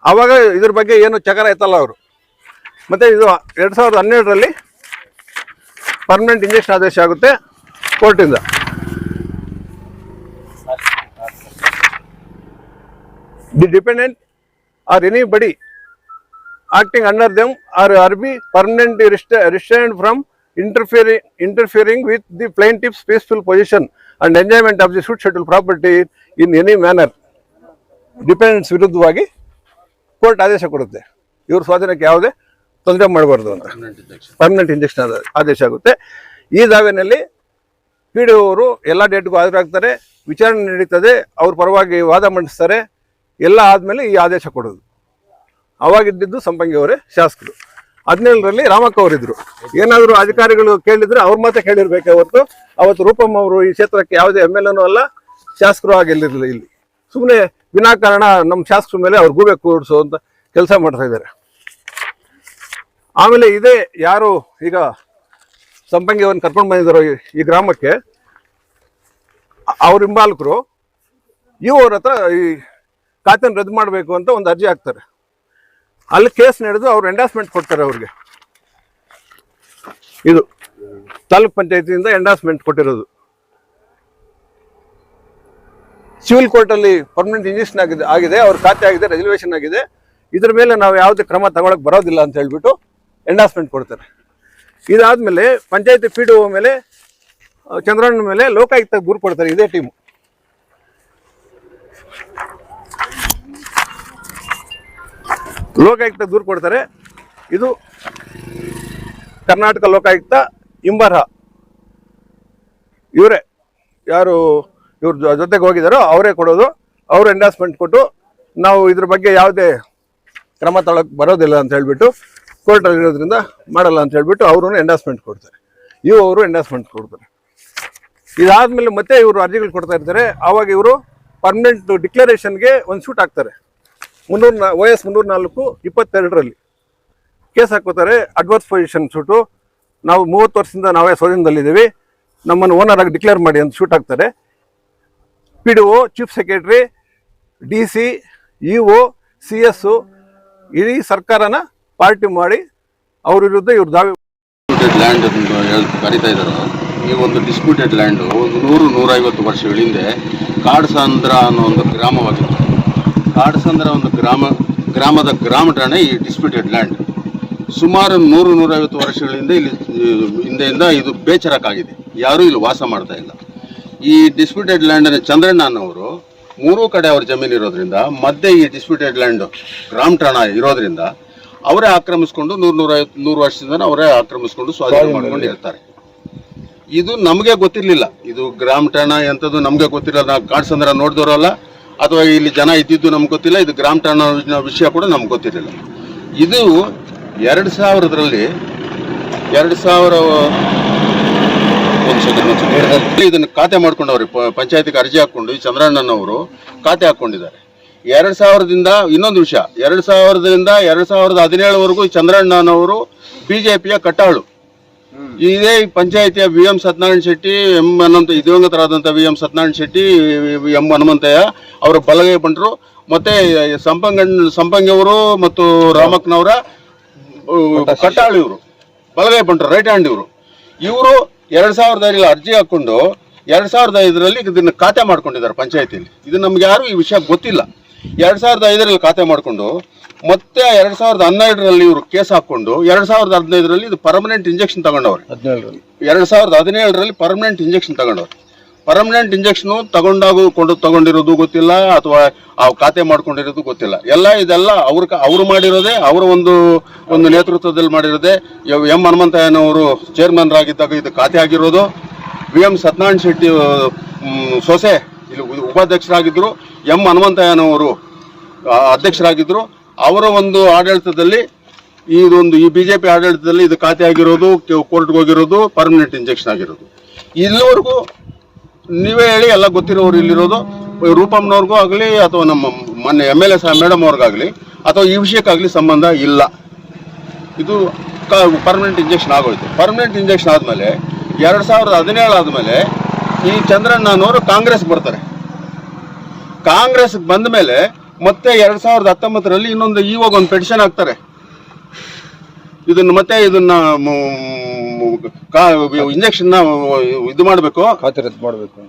S3: ಅವಾಗ ಇದ್ರ ಬಗ್ಗೆ ಏನು ಚಕರ ಎತ್ತಲ್ಲ ಅವರು. ಮತ್ತೆ ಇದು 2012ರಲ್ಲಿ ಪರ್ಮನೆಂಟ್ ಇಂಜೆಕ್ಷನ್ ಆದೇಶ ಆಗುತ್ತೆ. ಕೋರ್ಟಿಂದ. The dependent or anybody acting under them are be permanently restrained from interfering with the plaintiff's peaceful position and enjoyment of the suit settled property in any manner. Dependents ವಿರುದ್ಧವಾಗಿ court ಆದೇಶ ಕೊಡುತ್ತೆ, ಇವ್ರ ಸ್ವಾಧೀನಕ್ಕೆ ಯಾವುದೇ ತೊಂದರೆ ಮಾಡಬಾರ್ದು ಅಂತ ಪರ್ಮನೆಂಟ್ ಇಂಜೆಕ್ಷನ್ ಆದೇಶ ಆಗುತ್ತೆ. ಈ ದಾವೆನಲ್ಲಿ PDO ಅವರು ಎಲ್ಲ ಡೇಟ್ಗೂ ಹಾಜರಾಗ್ತಾರೆ, ವಿಚಾರಣೆ ನಡೀತದೆ, ಅವ್ರ ಪರವಾಗಿ ವಾದ ಮಂಡಿಸ್ತಾರೆ. ಎಲ್ಲ ಆದಮೇಲೆ ಈ ಆದೇಶ ಕೊಡೋದು. ಅವಾಗಿದ್ದು ಸಂಪಂಗಿ ಅವರೇ ಶಾಸಕರು. 17ರಲ್ಲಿ ರಾಮಕ್ಕ ಅವರಿದ್ರು. ಏನಾದರೂ ಅಧಿಕಾರಿಗಳು ಕೇಳಿದ್ರೆ ಅವ್ರ ಮಾತ್ರ ಕೇಳಿರ್ಬೇಕೆ ಹೊರತು ಅವತ್ತು ರೂಪಮ್ಮ ಅವರು ಈ ಕ್ಷೇತ್ರಕ್ಕೆ ಯಾವುದೇ MLAನೂ ಅಲ್ಲ, ಶಾಸಕರು ಆಗಿರಲಿಲ್ಲ. ಇಲ್ಲಿ ಸುಮ್ಮನೆ ವಿನಾಕಾರಣ ನಮ್ಮ ಶಾಸಕರ ಮೇಲೆ ಅವ್ರು ಗೂಬೆ ಕೂಡಿಸುವಂತ ಕೆಲಸ ಮಾಡ್ತಾ ಇದ್ದಾರೆ. ಆಮೇಲೆ ಇದೇ ಯಾರು ಈಗ ಸಂಪಂಗಿ ಅವ್ರನ್ನ ಕರ್ಕೊಂಡು ಬಂದಿದ್ದಾರೋ ಈ ಗ್ರಾಮಕ್ಕೆ, ಅವ್ರ ಹಿಂಬಾಲಕರು ಇವ್ರ ಹತ್ರ ಈ ಖಾತೆನ ರದ್ದು ಮಾಡಬೇಕು ಅಂತ ಒಂದು ಅರ್ಜಿ ಹಾಕ್ತಾರೆ. ಅಲ್ಲಿ ಕೇಸ್ ನಡೆದು ಅವ್ರು ಎಂಡಾಸ್ಮೆಂಟ್ ಕೊಡ್ತಾರೆ ಅವ್ರಿಗೆ. ಇದು ತಾಲೂಕ್ ಪಂಚಾಯತಿಯಿಂದ ಎಂಡಾಸ್ಮೆಂಟ್ ಕೊಟ್ಟಿರೋದು. ಸಿವಿಲ್ ಕೋರ್ಟ್ ಅಲ್ಲಿ ಪರ್ಮನೆಂಟ್ ಇಂಜೆಕ್ಷನ್ ಆಗಿದೆ, ಅವ್ರ ಖಾತೆ ಆಗಿದೆ, ರೆಸಲ್ಯೂಷನ್ ಆಗಿದೆ. ಇದ್ರ ಮೇಲೆ ನಾವು ಯಾವುದೇ ಕ್ರಮ ತಗೊಳಕ್ ಬರೋದಿಲ್ಲ ಅಂತ ಹೇಳ್ಬಿಟ್ಟು ಎಂಡಾಸ್ಮೆಂಟ್ ಕೊಡ್ತಾರೆ. ಇದಾದ್ಮೇಲೆ ಪಂಚಾಯತಿ PDO ಮೇಲೆ ಚಂದ್ರಣ್ಣ ಮೇಲೆ ಲೋಕಾಯುಕ್ತ ದೂರು ಕೊಡ್ತಾರೆ. ಇದೇ ಟೀಮು ಲೋಕಾಯುಕ್ತ ದೂರು ಕೊಡ್ತಾರೆ. ಇದು ಕರ್ನಾಟಕ ಲೋಕಾಯುಕ್ತ ಇಂಬರ್ಹ ಇವರೇ, ಯಾರು ಇವ್ರ ಜೊತೆಗೆ ಹೋಗಿದ್ದಾರೋ ಅವರೇ ಕೊಡೋದು. ಅವರು ಎಂಡಾಸ್ಮೆಂಟ್ ಕೊಟ್ಟು ನಾವು ಇದ್ರ ಬಗ್ಗೆ ಯಾವುದೇ ಕ್ರಮ ತಗೊಳಕ್ಕೆ ಬರೋದಿಲ್ಲ ಅಂತ ಹೇಳ್ಬಿಟ್ಟು ಕೋರ್ಟಲ್ಲಿ ಇರೋದ್ರಿಂದ ಮಾಡಲ್ಲ ಅಂತ ಹೇಳ್ಬಿಟ್ಟು ಅವರು ಎಂಡಾಸ್ಮೆಂಟ್ ಕೊಡ್ತಾರೆ. ಅವರು ಎಂಡಾಸ್ಮೆಂಟ್ ಕೊಡ್ತಾರೆ. ಇದಾದ್ಮೇಲೆ ಮತ್ತೆ ಇವರು ಅರ್ಜಿಗಳು ಕೊಡ್ತಾ ಇರ್ತಾರೆ. ಆವಾಗ ಇವರು ಪರ್ಮನೆಂಟ್ ಡಿಕ್ಲರೇಷನ್ಗೆ ಒಂದು ಶೂಟ್ ಹಾಕ್ತಾರೆ. OS 304/22ರಲ್ಲಿ ಕೇಸ್ ಹಾಕೋತಾರೆ. ಅಡ್ವರ್ಸ್ ಪೊಸಿಷನ್ ಶೂಟು, ನಾವು 30 ವರ್ಷದಿಂದ ನಾವೇ ಸ್ವಾಧೀನದಲ್ಲಿದ್ದೀವಿ, ನಮ್ಮನ್ನು ಓನರ್ ಆಗಿ ಡಿಕ್ಲೇರ್ ಮಾಡಿ ಅಂತ ಶೂಟ್ ಹಾಕ್ತಾರೆ. PDO, chief secretary, DC, EO, CS ಇಡೀ ಸರ್ಕಾರನ ಪಾರ್ಟಿ ಮಾಡಿ ಅವ್ರ ವಿರುದ್ಧ ಇವ್ರು ದಾವೆ.
S5: ಲ್ಯಾಂಡ್ ಕರೀತಾ ಇದ್ದಾರೆ. ಈ ಒಂದು ಡಿಸ್ಪ್ಯೂಟೆಡ್ ಲ್ಯಾಂಡು ಒಂದು 100-150 ವರ್ಷಗಳ ಹಿಂದೆ ಕಾಡಸಂದ್ರ ಅನ್ನೋ ಒಂದು ಗ್ರಾಮವಾಗಿತ್ತು. ಕಾಡಸಂದ್ರ ಒಂದು ಗ್ರಾಮದ ಗ್ರಾಮ ಠಾಣೆ ಈ ಡಿಸ್ಪ್ಯೂಟೆಡ್ ಲ್ಯಾಂಡ್. ಸುಮಾರು 100-150 ವರ್ಷಗಳಿಂದ ಇಲ್ಲಿ ಹಿಂದೆಯಿಂದ ಇದು ಬೇಚರಕ್ಕಾಗಿದೆ, ಯಾರೂ ಇಲ್ಲಿ ವಾಸ ಮಾಡ್ತಾ ಇಲ್ಲ. ಈ ಡಿಸ್ಪ್ಯೂಟೆಡ್ ಲ್ಯಾಂಡನ್ನು ಚಂದ್ರಣ್ಣ ಅನ್ನೋರು 3 ಕಡೆ ಅವ್ರ ಜಮೀನು ಇರೋದ್ರಿಂದ, ಮಧ್ಯೆ ಈ ಡಿಸ್ಪ್ಯೂಟೆಡ್ ಲ್ಯಾಂಡ್ ಗ್ರಾಮ ಠಾಣಾ ಇರೋದ್ರಿಂದ ಅವರೇ ಆಕ್ರಮಿಸ್ಕೊಂಡು 100 ವರ್ಷದಿಂದ ಅವರೇ ಆಕ್ರಮಿಸ್ಕೊಂಡು ಸ್ವಾಧೀನ ಮಾಡ್ಕೊಂಡು ಇರ್ತಾರೆ. ಇದು ನಮಗೆ ಗೊತ್ತಿರಲಿಲ್ಲ, ಇದು ಗ್ರಾಮ ಠಾಣಾ ಎಂಥದ್ದು ನಮಗೆ ಗೊತ್ತಿರಲ್ಲ. ನಾವು ಕಾಡಸಂದ್ರ ನೋಡಿದವರಲ್ಲ, ಅಥವಾ ಇಲ್ಲಿ ಜನ ಇದ್ದಿದ್ದು ನಮ್ಗೆ ಗೊತ್ತಿಲ್ಲ. ಇದು ಗ್ರಾಮ ಠಾಣಾ ವಿಷಯ ಕೂಡ ನಮ್ಗೆ ಗೊತ್ತಿರಲಿಲ್ಲ. ಇದು 2000ರಲ್ಲಿ ಇದನ್ನು ಖಾತೆ ಮಾಡ್ಕೊಂಡವ್ರಿ, ಪಂಚಾಯತಿಗೆ ಅರ್ಜಿ ಹಾಕೊಂಡು ಈ ಚಂದ್ರಣ್ಣನವರು ಖಾತೆ ಹಾಕೊಂಡಿದ್ದಾರೆ. 2000ದಿಂದ ಇನ್ನೊಂದು ವಿಷಯ, 2000ದಿಂದ 2017ವರೆಗೂ ಚಂದ್ರಣ್ಣನವರು BJPಯ ಕಟ್ಟಾಳು. ಇದೇ ಪಂಚಾಯತಿಯ VM Satyanarayana Shetty, ದಿವಂಗತರಾದಂಥ VM Satyanarayana Shetty, M Hanumanthaiah ಅವರ ಬಲಗೈ ಬಂಟರು, ಮತ್ತೆ ಸಂಪಂಗಿಯವರು ಮತ್ತು ರಾಮಕ್ಕನವರ ಕಟ್ಟಾಳು ಇವರು ಬಲಗೈ ಬಂಟರು, ರೈಟ್ ಹ್ಯಾಂಡ್ ಇವರು. 2005ರಲ್ಲಿ ಅರ್ಜಿ ಹಾಕೊಂಡು 2005ರಲ್ಲಿ ಇದನ್ನು ಖಾತೆ ಮಾಡ್ಕೊಂಡಿದ್ದಾರೆ ಪಂಚಾಯತಿಯಲ್ಲಿ. ಇದು ನಮ್ಗೆ ಯಾರು ಈ ವಿಷಯ ಗೊತ್ತಿಲ್ಲ. 2005ರಲ್ಲಿ ಖಾತೆ ಮಾಡಿಕೊಂಡು ಮತ್ತೆ 2012ರಲ್ಲಿ ಇವರು ಕೇಸ್ ಹಾಕೊಂಡು 2015ರಲ್ಲಿ ಇದು ಪರ್ಮನೆಂಟ್ ಇಂಜೆಕ್ಷನ್ ತಗೊಂಡವ್ರೆ. 2017ರಲ್ಲಿ ಪರ್ಮನೆಂಟ್ ಇಂಜೆಕ್ಷನ್ ತಗೊಂಡವ್ರೆ. ಪರ್ಮನೆಂಟ್ ಇಂಜೆಕ್ಷನ್ ತಗೊಂಡಿರೋದು ಗೊತ್ತಿಲ್ಲ, ಅಥವಾ ಆ ಖಾತೆ ಮಾಡ್ಕೊಂಡಿರೋದು ಗೊತ್ತಿಲ್ಲ. ಇದೆಲ್ಲ ಅವ್ರು ಮಾಡಿರೋದೇ, ಅವರ ಒಂದು ನೇತೃತ್ವದಲ್ಲಿ ಮಾಡಿರೋದೇ. M ಹನುಮಂತಯ್ಯನವರು ಚೇರ್ಮನ್ ಆಗಿದ್ದಾಗ ಇದು ಖಾತೆ ಆಗಿರೋದು. VM ಸತ್ಯನಾರಾಯಣ ಶೆಟ್ಟಿ ಸೊಸೆ ಇಲ್ಲಿ ಉಪಾಧ್ಯಕ್ಷರಾಗಿದ್ದರು, M ಹನುಮಂತಯ್ಯನವರು ಅಧ್ಯಕ್ಷರಾಗಿದ್ದರು. ಅವರ ಒಂದು ಆಡಳಿತದಲ್ಲಿ ಈ BJP ಆಡಳಿತದಲ್ಲಿ ಇದು ಖಾತೆ ಆಗಿರೋದು, ಕೋರ್ಟ್ಗೆ ಹೋಗಿರೋದು, ಪರ್ಮನೆಂಟ್ ಇಂಜೆಕ್ಷನ್ ಆಗಿರೋದು. ಇಲ್ಲಿವರೆಗೂ ನೀವೇ ಹೇಳಿ, ಎಲ್ಲ ಗೊತ್ತಿರೋರು ಇಲ್ಲಿರೋದು. ರೂಪಮ್ಮನವ್ರಿಗೂ ಆಗಲಿ ಅಥವಾ ನಮ್ಮ ಮೊನ್ನೆ MLA ಮೇಡಮ್ ಅವ್ರಿಗಾಗಲಿ ಅಥವಾ ಈ ವಿಷಯಕ್ಕಾಗಲಿ ಸಂಬಂಧ ಇಲ್ಲ. ಇದು ಪರ್ಮನೆಂಟ್ ಇಂಜೆಕ್ಷನ್ ಆಗೋಯ್ತು. ಪರ್ಮನೆಂಟ್ ಇಂಜೆಕ್ಷನ್ ಆದಮೇಲೆ 2017 ಆದಮೇಲೆ ಈ ಚಂದ್ರಣ್ಣನವರು ಕಾಂಗ್ರೆಸ್ಗೆ ಬರ್ತಾರೆ. ಕಾಂಗ್ರೆಸ್ಗೆ ಬಂದ ಮೇಲೆ ಮತ್ತೆ 2019ರಲ್ಲಿ ಇವಾಗ ಒಂದು ಪೆಟಿಷನ್ ಹಾಕ್ತಾರೆ. ಇದನ್ನ ಇಂಜೆಕ್ಷನ್ ಇದು ಮಾಡಬೇಕು,
S3: ಖಾತೆ ರದ್ದು ಮಾಡಬೇಕು,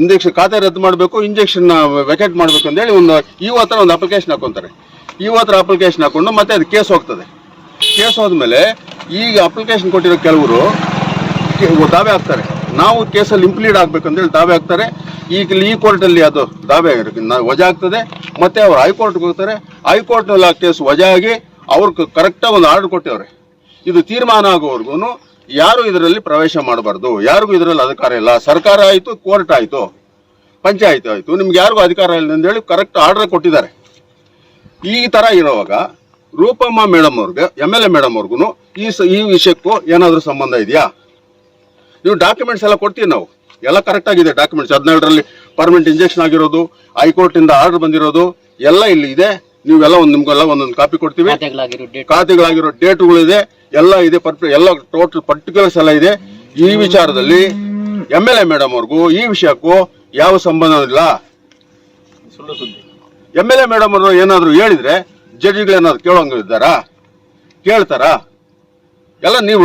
S5: ಇಂಜೆಕ್ಷನ್ ಖಾತೆ ರದ್ದು ಮಾಡಬೇಕು, ಇಂಜೆಕ್ಷನ್ ವೆಕೆಟ್ ಮಾಡಬೇಕು ಅಂತೇಳಿ ಒಂದು ಅಪ್ಲಿಕೇಶನ್ ಹಾಕೊಂತಾರೆ. ಅಪ್ಲಿಕೇಶನ್ ಹಾಕೊಂಡು ಮತ್ತೆ ಅದು ಕೇಸ್ ಹೋಗ್ತದೆ. ಕೇಸ್ ಹೋದ್ಮೇಲೆ ಈಗ ಅಪ್ಲಿಕೇಶನ್ ಕೊಟ್ಟಿರೋ ಕೆಲವರು ದಾವೆ ಹಾಕ್ತಾರೆ, ನಾವು ಕೇಸಲ್ಲಿ ಇಂಪ್ಲೀಡ್ ಆಗ್ಬೇಕಂತೇಳಿ ದಾವೆ ಹಾಕ್ತಾರೆ. ಈಗ ಈ ಕೋರ್ಟಲ್ಲಿ ಅದು ದಾವೆ ವಜಾ ಆಗ್ತದೆ. ಮತ್ತೆ ಅವ್ರು ಹೈಕೋರ್ಟ್ಗೆ ಹೋಗ್ತಾರೆ. ಹೈಕೋರ್ಟ್ನಲ್ಲಿ ಆ ಕೇಸ್ ವಜಾ ಆಗಿ ಅವ್ರು ಕರೆಕ್ಟಾಗಿ ಒಂದು ಆರ್ಡರ್ ಕೊಟ್ಟವ್ರೆ, ಇದು ತೀರ್ಮಾನ ಆಗೋವರೆಗೂ ಯಾರು ಇದರಲ್ಲಿ ಪ್ರವೇಶ ಮಾಡಬಾರ್ದು, ಯಾರಿಗೂ ಇದರಲ್ಲಿ ಅಧಿಕಾರ ಇಲ್ಲ. ಸರ್ಕಾರ ಆಯಿತು, ಕೋರ್ಟ್ ಆಯಿತು, ಪಂಚಾಯತ್ ಆಯಿತು, ನಿಮ್ಗೆ ಯಾರಿಗೂ ಅಧಿಕಾರ ಇಲ್ಲ ಅಂತೇಳಿ ಕರೆಕ್ಟ್ ಆರ್ಡರ್ ಕೊಟ್ಟಿದ್ದಾರೆ. ಈ ಥರ ಇರೋವಾಗ ರೂಪಮ್ಮ ಮೇಡಮ್ ಅವ್ರಿಗೆ, MLA ಮೇಡಮ್ ಅವ್ರಿಗೂ ಈ ವಿಷಯಕ್ಕೂ ಏನಾದರೂ ಸಂಬಂಧ ಇದೆಯಾ? ನೀವು ಡಾಕ್ಯುಮೆಂಟ್ಸ್ ಎಲ್ಲ ಕೊಡ್ತೀವಿ, ನಾವು ಎಲ್ಲ ಕರೆಕ್ಟ್ ಆಗಿದೆ ಡಾಕ್ಯುಮೆಂಟ್ಸ್. 17ರಲ್ಲಿ ಪರ್ಮನೆಂಟ್ ಇಂಜೆಕ್ಷನ್ ಆಗಿರೋದು, ಹೈಕೋರ್ಟಿಂದ ಆರ್ಡರ್ ಬಂದಿರೋದು ಎಲ್ಲ ಇಲ್ಲಿ ಇದೆ. ನೀವೆಲ್ಲ ನಿಮ್ಗೆಲ್ಲ ಒಂದೊಂದು ಕಾಪಿ ಕೊಡ್ತೀವಿ. ಖಾತೆಗಳಾಗಿರೋ ಡೇಟ್ಗಳಿದೆ, ಎಲ್ಲ ಇದೆ, ಎಲ್ಲ ಟೋಟಲ್ ಪರ್ಟಿಕ್ಯುಲರ್ಸ್ ಎಲ್ಲ ಇದೆ. ಈ ವಿಚಾರದಲ್ಲಿ MLA ಮೇಡಮ್ ಅವ್ರಿಗೂ ಈ ವಿಷಯಕ್ಕೂ ಯಾವ ಸಂಬಂಧ ಇಲ್ಲ.
S4: ಸುಳ್ಳು ಸುದ್ದಿ.
S5: MLA ಮೇಡಮ್ ಅವರು ಏನಾದ್ರು ಹೇಳಿದ್ರೆ ಜಡ್ಜಿಗಳೇನಾದ್ರು ಕೇಳೋಂಗಿದ್ದಾರಾ? ಕೇಳ್ತಾರಾ? ಎಲ್ಲ ನೀವು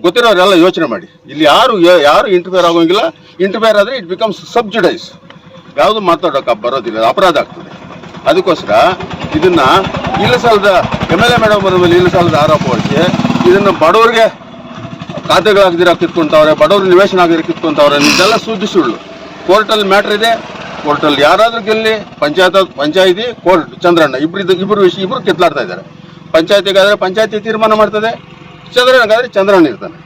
S5: ಗೊತ್ತಿರೋರೆಲ್ಲ ಯೋಚನೆ ಮಾಡಿ. ಇಲ್ಲಿ ಯಾರು ಇಂಟರ್ಫಿಯರ್ ಆಗೋಂಗಿಲ್ಲ. ಇಂಟರ್ಫಿಯರ್ ಆದರೆ ಇಟ್ ಬಿಕಮ್ಸ್ ಸಬ್ಜುಡೈಸ್, ಯಾವುದು ಮಾತಾಡೋಕೆ ಬರೋದಿಲ್ಲ, ಅಪರಾಧ ಆಗ್ತದೆ. ಅದಕ್ಕೋಸ್ಕರ ಇದನ್ನ ಇಲ್ಲಸಲ್ಲದ MLA ಮೇಡಮ್ ಅವರ ಮೇಲೆ ಇಲ್ಲಸಲ್ಲದ ಆರೋಪ ಹೊರಿಸಿ ಇದನ್ನು ಬಡವರಿಗೆ ಖಾತೆಗಳಾಗದಿರ ಕಿತ್ಕೊಂತವ್ರೆ, ಬಡವರು ನಿವೇಶನ ಆಗಿರೋ ಕಿತ್ಕೊಂತವ್ರೆ. ಇದೆಲ್ಲ ಸುಳ್ಳು. ಕೋರ್ಟಲ್ಲಿ ಮ್ಯಾಟ್ರ್ ಇದೆ. ಕೋರ್ಟಲ್ಲಿ ಯಾರಾದ್ರೂ ಗೆಲ್ಲಿ, ಪಂಚಾಯತಿ ಕೋರ್ಟ್ ಚಂದ್ರಣ್ಣ ಇಬ್ರು ಕಿತ್ಲಾಡ್ತಾ ಇದ್ದಾರೆ. ಪಂಚಾಯತಿಗಾದ್ರೆ ಪಂಚಾಯತಿ ತೀರ್ಮಾನ ಮಾಡ್ತದೆ, ಚಂದ್ರಣ್ಣಗಾದ್ರೆ ಚಂದ್ರಣ್ಣ ಇರ್ತಾನೆ.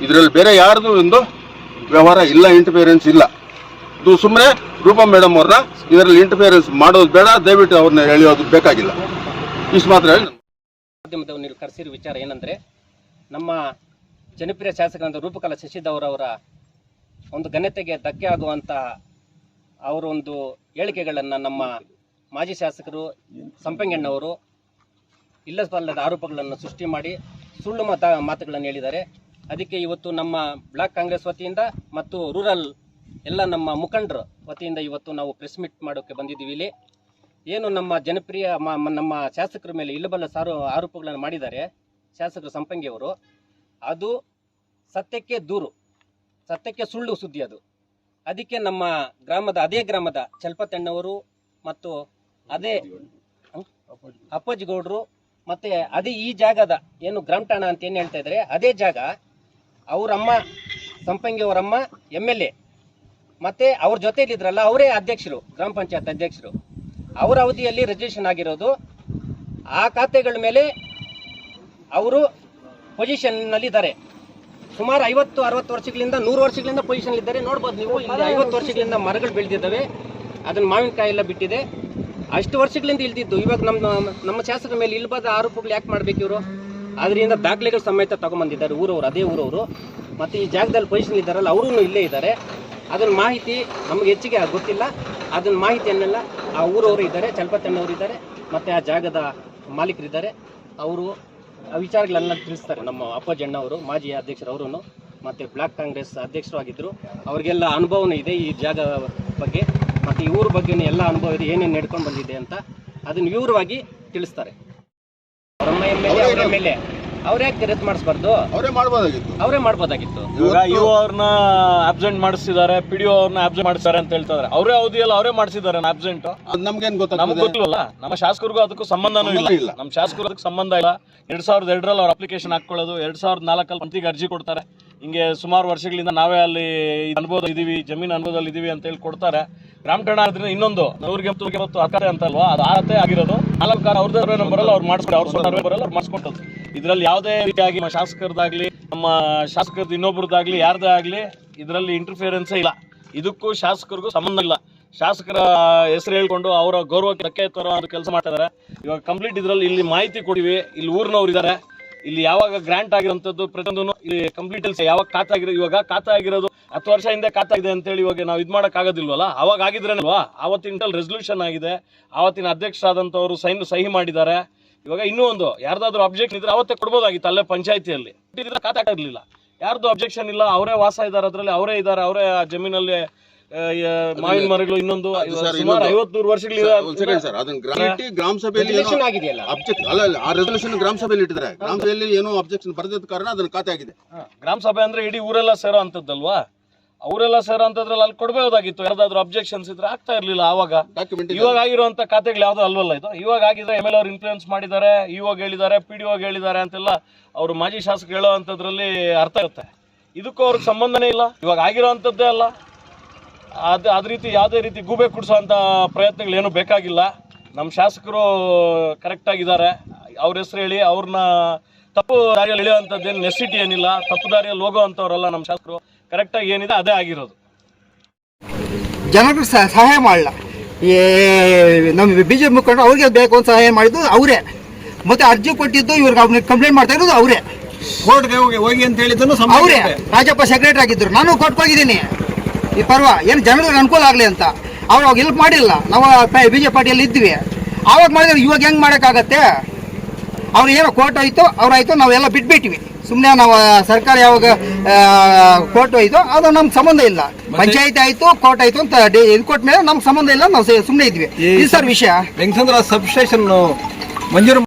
S5: ಇದರಲ್ಲಿ ಬೇರೆ ಯಾರ್ದು ಒಂದು ವ್ಯವಹಾರ ಇಲ್ಲ, ಇಂಟರ್ಫಿಯರೆನ್ಸ್ ಇಲ್ಲ. ಇದು ಸುಮ್ಮನೆ ರೂಪಾ ಮೇಡಮ್ ಅವ್ರನ್ನ ಇದರಲ್ಲಿ ಇಂಟರ್ಫಿಯರೆನ್ಸ್ ಮಾಡೋದು ಬೇಡ, ದಯವಿಟ್ಟು ಅವ್ರನ್ನ ಎಳೆಯೋದು ಬೇಕಾಗಿಲ್ಲ. ಇಷ್ಟು ಮಾತ್ರ ಹೇಳಿ
S2: ಮಾಧ್ಯಮದವರು ಕರೆಸಿರೋ ವಿಚಾರ ಏನಂದ್ರೆ, ನಮ್ಮ ಜನಪ್ರಿಯ ಶಾಸಕರಾದ ರೂಪಕಲಾ ಶಶಿಧರವರ ಒಂದು ಘನತೆಗೆ ಧಕ್ಕೆ ಆಗುವಂತ ಅವರ ಒಂದು ಹೇಳಿಕೆಗಳನ್ನು ನಮ್ಮ ಮಾಜಿ ಶಾಸಕರು ಸಂಪಂಗಣ್ಣವರು ಇಲ್ಲಸಲ್ಲದ ಆರೋಪಗಳನ್ನು ಸೃಷ್ಟಿ ಮಾಡಿ ಸುಳ್ಳು ಮಾತುಗಳನ್ನು ಹೇಳಿದ್ದಾರೆ. ಅದಕ್ಕೆ ಇವತ್ತು ನಮ್ಮ ಬ್ಲಾಕ್ ಕಾಂಗ್ರೆಸ್ ವತಿಯಿಂದ ಮತ್ತು ರೂರಲ್ ಎಲ್ಲ ನಮ್ಮ ಮುಖಂಡರ ವತಿಯಿಂದ ಇವತ್ತು ನಾವು ಪ್ರೆಸ್ ಮೀಟ್ ಮಾಡೋಕ್ಕೆ ಬಂದಿದ್ದೀವಿ. ಇಲ್ಲಿ ಏನು ನಮ್ಮ ಜನಪ್ರಿಯ ನಮ್ಮ ಶಾಸಕರ ಮೇಲೆ ಇಲ್ಲಬಲ್ಲ ಆರೋಪಗಳನ್ನು ಮಾಡಿದ್ದಾರೆ ಶಾಸಕರು ಸಂಪಂಗಿಯವರು, ಅದು ಸತ್ಯಕ್ಕೆ ದೂರು, ಸತ್ಯಕ್ಕೆ ಸುಳ್ಳು ಸುದ್ದಿ ಅದು. ಅದಕ್ಕೆ ನಮ್ಮ ಅದೇ ಗ್ರಾಮದ ಚಲ್ಪತಣ್ಣವರು ಮತ್ತು ಅದೇ ಅಪ್ಪಾಜಿಗೌಡರು ಮತ್ತೆ ಅದೇ ಈ ಜಾಗದ ಏನು ಗ್ರಾಮ ಠಾಣ ಅಂತ ಏನು ಹೇಳ್ತಾ ಇದ್ದಾರೆ, ಅದೇ ಜಾಗ ಅವರಮ್ಮ ಸಂಪಂಗಿಯವರಮ್ಮ MLA ಮತ್ತೆ ಅವ್ರ ಜೊತೆಯಲ್ಲಿದ್ರಲ್ಲ ಅವರೇ ಅಧ್ಯಕ್ಷರು, ಗ್ರಾಮ ಪಂಚಾಯತ್ ಅಧ್ಯಕ್ಷರು. ಅವರ ಅವಧಿಯಲ್ಲಿ ರಿಜಿಸ್ಟ್ರೇಷನ್ ಆಗಿರೋದು ಆ ಖಾತೆಗಳ ಮೇಲೆ ಅವರು ಪೊಸಿಷನ್ನಲ್ಲಿ ಇದ್ದಾರೆ. ಸುಮಾರು 50-60 ವರ್ಷಗಳಿಂದ 100 ವರ್ಷಗಳಿಂದ ಪೊಸಿಷನ್ ಇದ್ದಾರೆ. ನೋಡ್ಬೋದು ನೀವು, ಇಲ್ಲಿ 50 ವರ್ಷಗಳಿಂದ ಮರಗಳು ಬೆಳೆದಿದ್ದಾವೆ, ಅದನ್ನ ಮಾವಿನಕಾಯಿ ಎಲ್ಲ ಬಿಟ್ಟಿದೆ. ಅಷ್ಟು ವರ್ಷಗಳಿಂದ ಇಲ್ದಿದ್ದು ಇವಾಗ ನಮ್ಮ ಶಾಸಕರ ಮೇಲೆ ಇಲ್ಬಾದ ಆರೋಪಗಳು ಯಾಕೆ ಮಾಡ್ಬೇಕು ಇವರು? ಅದರಿಂದ ದಾಖಲೆಗಳು ಸಮೇತ ತಗೊಂಡ್ಬಂದಿದ್ದಾರೆ ಊರವರು, ಅದೇ ಊರವರು. ಮತ್ತು ಈ ಜಾಗದಲ್ಲಿ ಪೊಸಿಷನ್ ಇದ್ದಾರಲ್ಲ ಅವರು ಇಲ್ಲೇ ಇದ್ದಾರೆ. ಅದನ್ನ ಮಾಹಿತಿ ನಮಗೆ ಹೆಚ್ಚಿಗೆ ಗೊತ್ತಿಲ್ಲ. ಅದನ್ನ ಮಾಹಿತಿಯನ್ನೆಲ್ಲ ಆ ಊರವರು ಇದ್ದಾರೆ, ಚಲ್ಪತಣ್ಣವರು ಇದ್ದಾರೆ, ಮತ್ತು ಆ ಜಾಗದ ಮಾಲೀಕರಿದ್ದಾರೆ. ಅವರು ಆ ವಿಚಾರಗಳೆಲ್ಲ ತಿಳಿಸ್ತಾರೆ. ನಮ್ಮ ಅಪ್ಪಾಜಣ್ಣ ಅವರು ಮಾಜಿ ಅಧ್ಯಕ್ಷರು, ಅವರು ಮತ್ತು ಬ್ಲಾಕ್ ಕಾಂಗ್ರೆಸ್ ಅಧ್ಯಕ್ಷರು ಆಗಿದ್ದರು. ಅವರಿಗೆಲ್ಲ ಅನುಭವನೂ ಇದೆ ಈ ಜಾಗ ಬಗ್ಗೆ ಮತ್ತು ಈ ಊರ ಬಗ್ಗೆ ಎಲ್ಲ ಅನುಭವ ಇದೆ, ಏನೇನು ನಡ್ಕೊಂಡು ಬಂದಿದೆ ಅಂತ ಅದನ್ನು ವಿವರವಾಗಿ ತಿಳಿಸ್ತಾರೆ. ಅವರಮ್ಮ MLA ಅವ್ರು ಯಾಕೆ ರದ್ದು ಮಾಡಿಸ್ಬಾರ್ದು?
S5: ಅವರೇ
S2: ಮಾಡ್ಬೋದಾಗಿತ್ತು.
S4: ಇವಾಗ ಅವ್ರನ್ನ ಆಬ್ಸೆಂಟ್ ಮಾಡಿಸಿದ್ದಾರೆ, PDO ಅವ್ರನ್ನ ಆಬ್ಸೆಂಟ್ ಮಾಡಿಸ್ತಾರೆ ಅಂತ ಹೇಳ್ತಾರೆ. ಅವರೇ ಅವಧಿಯಲ್ಲಿ ಅವರೇ ಮಾಡಿಸಿದ್ದಾರೆ ಆಬ್ಸೆಂಟ್.
S5: ನಮ್ಗೇನ್
S4: ನಮ್ಗೆ ಗೊತ್ತಿಲ್ಲ. ನಮ್ಮ ಶಾಸಕರಿಗೂ ಅದಕ್ಕೂ ಸಂಬಂಧನೂ ಇಲ್ಲ. ನಮ್ಮ ಶಾಸಕರು ಅದಕ್ಕೆ ಸಂಬಂಧ ಇಲ್ಲ. 2002ರಲ್ಲಿ ಅವ್ರ ಅಪ್ಲಿಕೇಶನ್ ಹಾಕೊಳ್ಳೋದು, 2004ರಲ್ಲಿ ಮಂತ್ರಿಗೆ ಅರ್ಜಿ ಕೊಡ್ತಾರೆ. ಹಿಂಗೆ ಸುಮಾರು ವರ್ಷಗಳಿಂದ ನಾವೇ ಅಲ್ಲಿ ಅನುಭವ ಇದೀವಿ, ಜಮೀನು ಅನುಭವದಲ್ಲಿ ಇದೀವಿ ಅಂತ ಹೇಳಿ ಕೊಡ್ತಾರೆ. ಗ್ರಾಮ ಠಾಣ ಆದ್ರಿಂದ ಇನ್ನೊಂದು 100 ಅರ್ಹತೆ ಅಂತಲ್ವಾ, ಅದು ಅರ್ಹತೆ ಆಗಿರೋದು 4 ಕಾರ ಅವ್ರದ್ದೇ ನಂಬರಲ್ಲ ಅವ್ರು ಮಾಡಿಸ್ಕೊಂಡು, ಅವ್ರ ಸರ್ವೆ ಬರಲ್ಲ ಅವ್ರು ಮಾಡಿಸ್ಕೊಂಡದ್ದು. ಇದರಲ್ಲಿ ಯಾವುದೇ ರೀತಿಯಾಗಿ ನಮ್ಮ ಶಾಸಕರದಾಗ್ಲಿ, ನಮ್ಮ ಶಾಸಕರದ್ದು ಇನ್ನೊಬ್ರದ್ದಾಗ್ಲಿ, ಯಾರ್ದೇ ಆಗಲಿ ಇದರಲ್ಲಿ ಇಂಟರ್ಫಿಯರೆನ್ಸೇ ಇಲ್ಲ. ಇದಕ್ಕೂ ಶಾಸಕರಿಗೂ ಸಂಬಂಧ ಇಲ್ಲ. ಶಾಸಕರ ಹೆಸರು ಹೇಳ್ಕೊಂಡು ಅವರ ಗೌರವಕ್ಕೆ ಧಕ್ಕೆ ತರೋ ಅದು ಕೆಲಸ ಮಾಡ್ತಿದ್ದಾರೆ. ಇವಾಗ ಕಂಪ್ಲೀಟ್ ಇದರಲ್ಲಿ ಇಲ್ಲಿ ಮಾಹಿತಿ ಕೊಡಿವಿ. ಇಲ್ಲಿ ಊರಿನವ್ರು ಇದ್ದಾರೆ. ಇಲ್ಲಿ ಯಾವಾಗ ಗ್ರಾಂಟ್ ಆಗಿರೋಂಥದ್ದು ಪ್ರತಿಯೊಂದು ಇಲ್ಲಿ ಕಂಪ್ಲೀಟ್ ಯಾವಾಗ ಖಾತೆ ಆಗಿರೋದು, ಇವಾಗ ಖಾತೆ ಆಗಿರೋದು 10 ವರ್ಷ ಹಿಂದೆ ಖಾತೆ ಆಗಿದೆ ಅಂತೇಳಿ ಇವಾಗ ನಾವು ಇದು ಮಾಡಕ್ ಆಗೋದಿಲ್ವಲ್ಲ. ಅವಾಗ ಆಗಿದ್ರೇನಲ್ವಾ, ಆವತ್ತಿನ ರೆಸಲ್ಯೂಷನ್ ಆಗಿದೆ, ಆವತ್ತಿನ ಅಧ್ಯಕ್ಷರಾದಂಥವ್ರು ಸಹಿ ಮಾಡಿದ್ದಾರೆ. ಇವಾಗ ಇನ್ನೂ ಒಂದು ಯಾರ್ದಾದ್ರು ಅಬ್ಜೆಕ್ಷನ್ ಇದ್ರೆ ಅವತ್ತೇ ಕೊಡ್ಬೋದಾಗಿತ್ತು ಅಲ್ಲೇ ಪಂಚಾಯತಿಯಲ್ಲಿ. ಖಾತೆ ಇರಲಿಲ್ಲ, ಯಾರ್ದು ಅಬ್ಜೆಕ್ಷನ್ ಇಲ್ಲ, ಅವರೇ ವಾಸ ಇದ್ದಾರೆ, ಅದರಲ್ಲಿ ಅವರೇ ಇದ್ದಾರೆ, ಅವರೇ ಜಮೀನಲ್ಲಿ ಮಾವಿನ ಮರಗಳು ಇನ್ನೊಂದು ಸುಮಾರು 50-100 ವರ್ಷಗಳಿದೆ.
S5: ಒಂದ್ ಸೆಕೆಂಡ್ ಸರ್, ಅದನ್ನ ಗ್ರಾಮ ಸಭೆಯಲ್ಲಿ
S2: ಆಗಿದೆಯಲ್ಲ
S5: ಅಬ್ಜೆಕ್ಟ್ ಅಲ್ಲ, ಆ ರೆಸಲ್ಯೂಷನ್ ಗ್ರಾಮ ಸಭೆಯಲ್ಲಿ ಇಟ್ಟಿದ್ದಾರೆ. ಗ್ರಾಮ ಸಭೆಯಲ್ಲಿ ಏನೋ ಅಬ್ಜೆಕ್ಷನ್ ಬರೆದಿದ್ದ ಕಾರಣ ಅದನ್ನ ಖಾತೆ ಆಗಿದೆ.
S4: ಗ್ರಾಮ ಸಭೆ ಅಂದ್ರೆ ಇಡೀ ಊರೆಲ್ಲ ಸೇರೋ ಅಂತದ್ದಲ್ವಾ, ಅವರೆಲ್ಲ ಸೇರೋ ಅಂತದ್ರಲ್ಲಿ ಅಲ್ಲಿ ಕೊಡ್ಬೋದಾಗಿತ್ತು. ಯಾವ್ದಾದ್ರು ಅಬ್ಜೆಕ್ಷನ್ಸ್ ಇದ್ರೆ ಆಗ್ತಾ ಇರ್ಲಿಲ್ಲ ಆವಾಗ.
S5: ಡಾಕ್ಯುಮೆಂಟ್
S4: ಇವಾಗ ಆಗಿರುವಂತ ಖಾತೆಗಳು ಯಾವ್ದು ಅಲ್ವಲ್ಲ ಇದು. ಇವಾಗ ಆಗಿದ್ರೆ MLA ಅವ್ರು ಇನ್ಫ್ಲೂಯೆನ್ಸ್ ಮಾಡಿದ್ದಾರೆ, ಇವಾಗ ಹೇಳಿದ್ದಾರೆ, PDO ಹೇಳಿದ್ದಾರೆ ಅಂತೆಲ್ಲ ಅವರು ಮಾಜಿ ಶಾಸಕ ಹೇಳೋ ಅಂತದ್ರಲ್ಲಿ ಅರ್ಥ ಇರುತ್ತೆ. ಇದಕ್ಕೂ ಅವ್ರಿಗೆ ಸಂಬಂಧನೇ ಇಲ್ಲ, ಇವಾಗ ಆಗಿರೋವಂಥದ್ದೇ ಅಲ್ಲ. ಅದ ರೀತಿ ಯಾವುದೇ ರೀತಿ ಗೂಬೆ ಕುಡಿಸೋಂಥ ಪ್ರಯತ್ನಗಳೇನು ಬೇಕಾಗಿಲ್ಲ. ನಮ್ಮ ಶಾಸಕರು ಕರೆಕ್ಟ್ ಆಗಿದ್ದಾರೆ. ಅವ್ರ ಹೆಸರು ಹೇಳಿ ಅವ್ರನ್ನ ತಪ್ಪು ದಾರಿಯಲ್ಲಿ ಎಳೆಯುವಂಥದ್ದೇನು ನೆಸಿಟಿ ಏನಿಲ್ಲ. ತಪ್ಪು ದಾರಿಯಲ್ಲಿ ಹೋಗೋವಂಥವ್ರಲ್ಲ ನಮ್ಮ ಶಾಸಕರು. ಕರೆಕ್ಟಾಗಿ ಏನಿದೆ ಅದೇ ಆಗಿರೋದು.
S7: ಜನರಿಗೆ ಸಹಾಯ ಮಾಡಲ್ಲ. ನಮ್ಮ BJP ಮುಖಂಡರು ಅವ್ರಿಗೆ ಬೇಕು ಅಂತ ಸಹಾಯ ಮಾಡಿದ್ದು ಅವರೇ, ಮತ್ತೆ ಅರ್ಜಿ ಕೊಟ್ಟಿದ್ದು ಇವ್ರಿಗೆ ಅವ್ನಿಗೆ ಕಂಪ್ಲೇಂಟ್ ಮಾಡ್ತಾ ಇರೋದು ಅವರೇ.
S3: ಕೋರ್ಟ್ಗೆ ಹೋಗಿ ಅಂತ ಹೇಳಿದ್ದನ್ನು
S7: ಅವರೇ ರಾಜಪ್ಪ ಸೆಕ್ರೆಟರಿ ಆಗಿದ್ರು. ನಾನು ಕೋರ್ಟ್ಗೆ ಹೋಗಿದ್ದೀನಿ ಈ ಪರ್ವ ಏನು ಜನರಿಗೆ ಅನುಕೂಲ ಆಗಲಿ ಅಂತ. ಅವ್ರು ಅವಾಗ ಹೆಲ್ಪ್ ಮಾಡಿಲ್ಲ. ನಾವು BJP ಪಾರ್ಟಿಯಲ್ಲಿ ಇದ್ವಿ, ಆವಾಗ ಮಾಡಿದ್ರೆ ಇವಾಗ ಹೆಂಗೆ ಮಾಡೋಕ್ಕಾಗತ್ತೆ? ಅವ್ರು ಏನೋ ಕೋರ್ಟ್ ಹೋಯ್ತು, ಅವ್ರಾಯ್ತು, ನಾವೆಲ್ಲ ಬಿಟ್ಬಿಟ್ವಿ. ಸುಮ್ಮನೆ ನಾವು ಸರ್ಕಾರ ಯಾವಾಗ ಕೋರ್ಟ್ ಹೋಯ್ತು ಅದು ನಮ್ಗೆ ಸಂಬಂಧ ಇಲ್ಲ. ಪಂಚಾಯತ್ ಆಯ್ತು, ಕೋರ್ಟ್ ಆಯ್ತು ಅಂತ ಇದು ಕೊಟ್ಟ ಮೇಲೆ ನಮ್ಗೆ ಸಂಬಂಧ ಇಲ್ಲ, ನಾವು ಸುಮ್ಮನೆ ಇದ್ವಿ. ಈ ಸರ್ ವಿಷಯ
S3: ವೆಂಕಟೇಶ್ವರ ಸಬ್ ಸ್ಟೇಷನ್ ಮಂಜೂರು